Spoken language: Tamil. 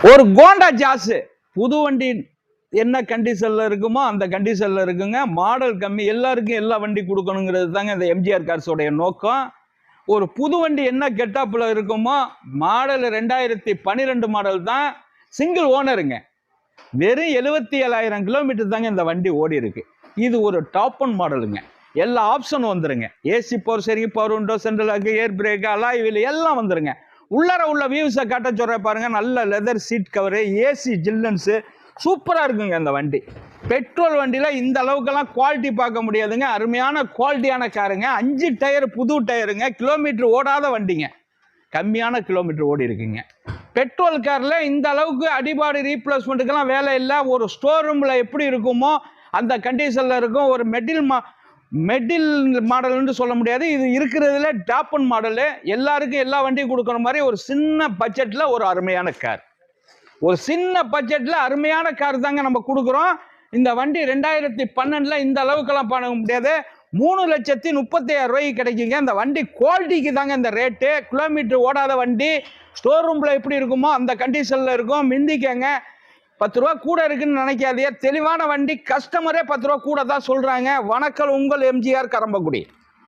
ஒரு கோண்டா ஜாஸ் புது வண்டி என்ன கண்டிஷன்ல இருக்குமோ அந்த கண்டிஷன்ல இருக்குங்க. மாடல் கம்மி, எல்லாருக்கும் எல்லா வண்டி கொடுக்கணுங்கிறது தாங்க இந்த எம்ஜிஆர் கார்ஸோடைய நோக்கம். ஒரு புது வண்டி என்ன கெட்டாப்புல இருக்குமோ, மாடல் 2012 மாடல் தான், சிங்கிள் ஓனருங்க. வெறும் 77,000 கிலோமீட்டர் தாங்க இந்த வண்டி ஓடி இருக்கு. இது ஒரு டாப் ஒன் மாடலுங்க. எல்லா ஆப்ஷனும் வந்துருங்க. AC power steering, power window, central lock, air brake, alloy wheel எல்லாம் வந்துருங்க. உள்ளார உள்ள வியூஸை காட்ட சொல்ற பாருங்க. நல்ல லெதர் சீட் கவரு, ஏசி ஜில்லன்ஸு, சூப்பரா இருக்குங்க இந்த வண்டி. பெட்ரோல் வண்டியில இந்த அளவுக்கெல்லாம் குவாலிட்டி பார்க்க முடியாதுங்க. அருமையான குவாலிட்டியான காருங்க. 5 டயர் புது டயருங்க. கிலோமீட்டர் ஓடாத வண்டிங்க, கம்மியான கிலோமீட்டர் ஓடி இருக்குங்க. பெட்ரோல் கார்ல இந்த அளவுக்கு அடிபாடு ரீப்ளேஸ்மெண்ட்டுக்கெல்லாம் வேலை இல்லை. ஒரு ஸ்டோர் ரூம்ல எப்படி இருக்குமோ அந்த கண்டிஷன்ல இருக்கும். ஒரு மெடில் மாடல்னு சொல்ல முடியாது. இது இருக்கிறதுல டாப் ஒன் மாடலு. எல்லாருக்கும் எல்லா வண்டியும் கொடுக்குற மாதிரி ஒரு சின்ன பட்ஜெட்ல ஒரு அருமையான கார். ஒரு சின்ன பட்ஜெட்ல அருமையான கார் தாங்க நம்ம கொடுக்குறோம். இந்த வண்டி 2012 இந்த அளவுக்கெல்லாம் பண்ண முடியாது. 3,35,000 கிடைக்குங்க. இந்த வண்டி குவாலிட்டிக்கு தாங்க இந்த ரேட்டு. கிலோமீட்டர் ஓடாத வண்டி, ஸ்டோர் ரூம்ல எப்படி இருக்குமோ அந்த கண்டிஷன்ல இருக்கும். மிந்திக்கங்க. 10 ரூபா கூட இருக்குன்னு நினைக்காதீங்க. தெளிவான வண்டி. கஸ்டமரே 10 ரூபா கூட தான் சொல்றாங்க. வணக்கம், உங்கள் எம்ஜிஆர் கரம்பக்குடி.